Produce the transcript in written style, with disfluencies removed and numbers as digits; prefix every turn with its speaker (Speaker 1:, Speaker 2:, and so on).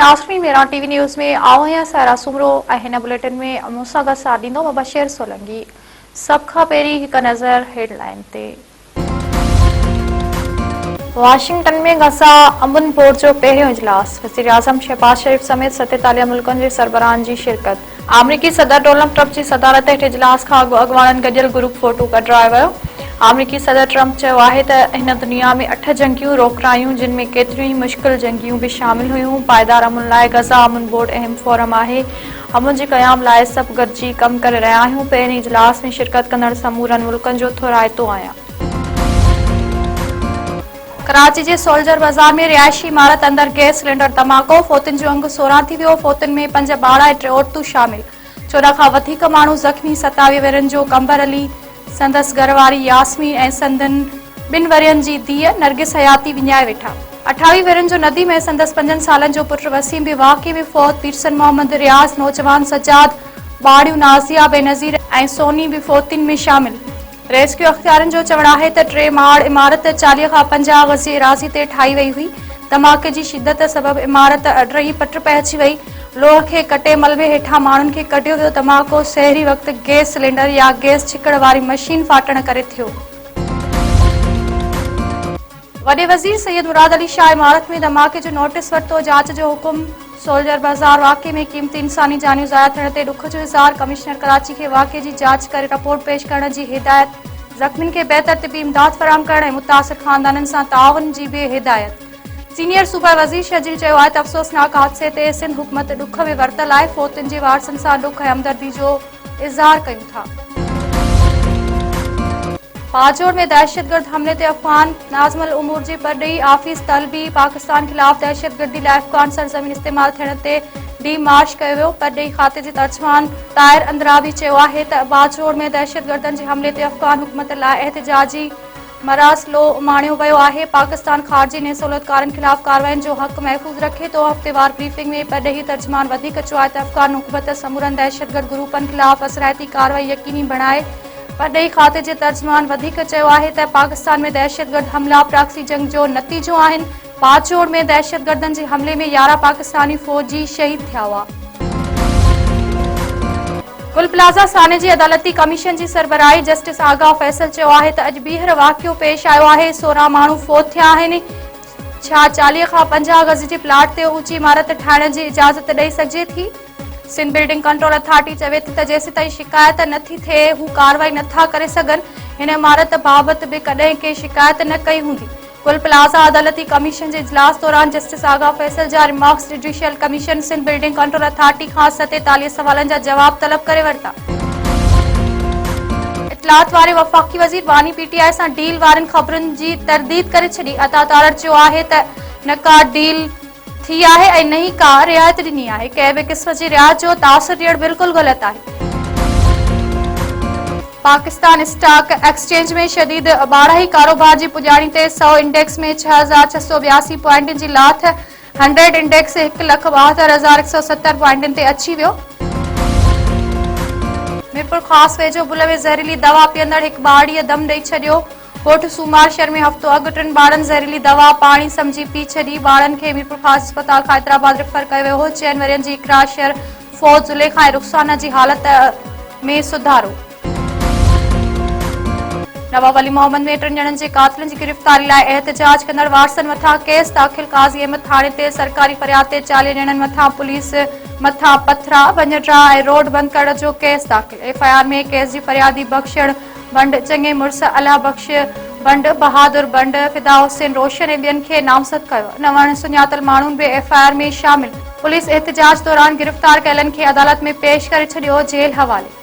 Speaker 1: नाज़रीन मेरा TV news में आओ हैं सारा सुमरो हिन बुलेटिन में मूंसां गॾु साथ ॾींदो मुबशिर सोलंकी। सभ खां पहिरीं हिकु नज़र हेडलाइन ते। वाशिंगटन में गसा अमन बोर्ड जो पहिरियों इजलास, वज़ीर आज़म शहबाज शरीफ समेत 47 मुल्कनि जे सरबराहनि जी शिरकत। अमरीकी सदर डोनाल्ड ट्रंप जी सदारत हेठि इजलास खां अॻु अॻवाननि गॾियल ग्रुप फोटो कढायो वियो। अमरीकी सदर ट्रंप चयो आहे त हिन दुनिया में 8 जंगियूं रोकरायूं जिन में केतिरियूं ई मुश्किल जंगियूं भी शामिल हुयूं। पायदार अमन लाइ गज़ा अमन बोर्ड अहम फोरम आहे। अमन जे क़याम लाइ सभु गॾिजी कम करे रहिया आहियूं। पहिरीं इजलास में शिरकत कंदड़ समूरनि मुल्कनि जो थोराइतो आहियां। कराची जे सोल्जर बाज़ार में रिहायशी इमारत अंदर गैस सिलेंडर धमाको, फोतिन जो अंग 16 थी वियो। फोतिन में 5 ॿार ऐं 3 औरतूं शामिल। 14 खां वधीक माण्हू ज़ख़्मी। 27 वरनि जो कंबर अली, संदसि घरवारी यास्मीन ऐं संदन 2 वरियनि जी धीअ नरगिस हयाती विञाए वेठा। 28 वरनि जो नदीम ऐं संदसि 5 सालनि जो पुट वसीम भी वाक़े में फौत। पीरसन मोहम्मद रियाज़, नौजवान सजाद, बाड़ियूं नाज़िया, बेनज़ीर ऐं सोनी भी फोतिन में शामिल। रेस्क्यू अख़्तियारनि जो चवणु आहे त 3 माड़ इमारत 40 खां 50 गज़ जी एराज़ी ते ठाही वई हुई। धमाके जी शिदत सबबि इमारत अडरही पट पइजी वई। लोह खे कटे मलबे हेठां माण्हुनि खे कढियो वियो। धमाको सहरी वक़्तु गैस सिलेंडर या गैस छिकण वारी मशीन फाटण करे थियो। वॾे वज़ीर सैयद मुराद अली शाह इमारत में धमाके जो नोटिस वरितो। जांच जो हुकुम। सोल्जर बाज़ार वाक़े में क़ीमती इंसानी जानियूं ज़ाया थियण ते ॾुख जो इज़हार। कमिश्नर कराची खे वाक़े जी जांच करे रिपोर्ट पेश करण जी हिदायत। ज़ख़्मियुनि खे बहितर तिबी इमदाद फ़राहम करण ऐं मुतासिर ख़ानदाननि सां ताउन जी भी हिदायत। सीनियर सूबा वज़ीर शजील चयो आहे त अफ़सोसनाक हादसे ते सिंध हुकूमत ॾुख में वरतल आहे। फोतिन जे वारसनि सां ॾुख ऐं हमदर्दी जो इज़हार कयूं था। बाजोड़ में दहशतगर्द हमले ते अफ़गान नाज़िमुल उमूर जी परॾेही आफ़ीस तलबी। पाकिस्तान ख़िलाफ़ दहशतगर्दी लाइ अफ़गान सरज़मीन इस्तेमाल थियण ते डी मार्च कयो वियो। परॾेही खाते जे तर्जुमान ताहिर अंद्राबी चयो आहे त बाजोड़ में दहशतगर्दनि जे हमले ते अफ़गान हुकूमत लाइ एहतिजाजी मरासिलो उमाणियो वियो आहे। पाकिस्तान ख़ारजी ऐं सहूलियतकारनि ख़िलाफ़ कार्रवाइनि जो हक़ महफ़ूज़ रखे थो। हफ़्तेवार ब्रीफिंग में परॾेही तर्जुमान वधीक चयो आहे त अफ़गान हुकूमत समूरनि दहशतगर्द ग्रुपनि ख़िलाफ़ असराइती कार्रवाई यकीनी बणाए। परॾेही खाते जे तर्जुमान वधीक चयो आहे त पाकिस्तान में दहशतगर्द हमला प्रॉक्सी जंग जो नतीजो आहिनि। बाजोड़ में दहशतगर्दनि जे हमले में 11 पाकिस्तानी फ़ौजी शहीद थिया हुआ। गुल प्लाज़ा साने जी अदालती कमीशन जी सरबराही जस्टिस आगाह फैसल चयो आहे त अॼु ॿीहर वाक़ियो पेश आयो आहे। 16 माण्हू फ़ौत थिया आहिनि। छा 40 खां 50 गज़ जे प्लाट ते ऊची इमारत ठाहिण जी इजाज़त ॾेई सघिजे थी? सिंध बिल्डिंग कंट्रोल अथॉरिटी चवे थी त जेसि ताईं शिकायत नथी थिए हू कार्रवाई नथा करे सघनि। हिन इमारत बाबति बि कॾहिं के शिकायत न कई हूंदी। गुल प्लाज़ा अदालती कमीशन जे इजलास दौरान जस्टिस आगाह फैसल जा remarks judicial commission Sindh building control authority खां 47 सवालनि जा जवाब तलब करे वरिता। इतलात वारे वफ़ाक़ी वज़ीर वानी पीटीआई सां डील वारनि ख़बरुनि जी तरदीद करे छॾी। अता तारड़ चयो आहे त न का डील थी आहे ऐं न ई का रियायत ॾिनी आहे। कंहिं बि क़िस्म जी रियायत जो तासुर ॾियणु बिल्कुलु ग़लति आहे। पाकिस्तान स्टॉक एक्सचेंज में शदीद ॿारहीं कारोबार जी पुॼाणी ते 100 इंडेक्स में 6682 पॉइंटनि जी लाथ। 100 इंडेक्स 1,72,170 पॉइंटनि ते अची वियो। मीरपुर ख़ासि वेझो बुल में ज़हरीली दवा पीअंदड़ हिकु ॿारड़ीअ दम ॾेई छॾियो। कोठ सूमार शहर में हफ़्तो अॻु 3 ॿारनि ज़हरीली दवा पाणी सम्झी पी छॾी। ॿारनि खे मीरपुर ख़ासि अस्पताल खां हैदराबाद रेफर कयो वियो हो। 4 वरियनि जी इकरा शहर फौज ज़ुलेखा ऐं रुख़साना जी हालत में सुधारो। नवाब अली मोहम्मद में 3 ॼणनि जे कातिलनि जी गिरफ़्तारी लाइ एहतिजाज कंदड़ वारसनि मथां केस दाख़िल। काज़ी अहमद थाणे ते सरकारी फरियाद ते 40 ॼणनि मथां पुलिस मथां पथरा वञिट्रा ऐं रोड बंदि करण जो केस दाख़िल। एफआईआर में केस जी फरियादी बख़्शण बंड, चङे मुड़स अला बख़्श बंड, बहादुर बंड, फिदा हुसैन रोशन ऐं ॿियनि खे नामज़द कयो। 9 सुञातल माण्हुनि बि एफआईआर में शामिल। पुलिस एहतिजाज दौरान गिरफ़्तार कयलनि खे अदालत में पेश करे छॾियो। जेल हवाले।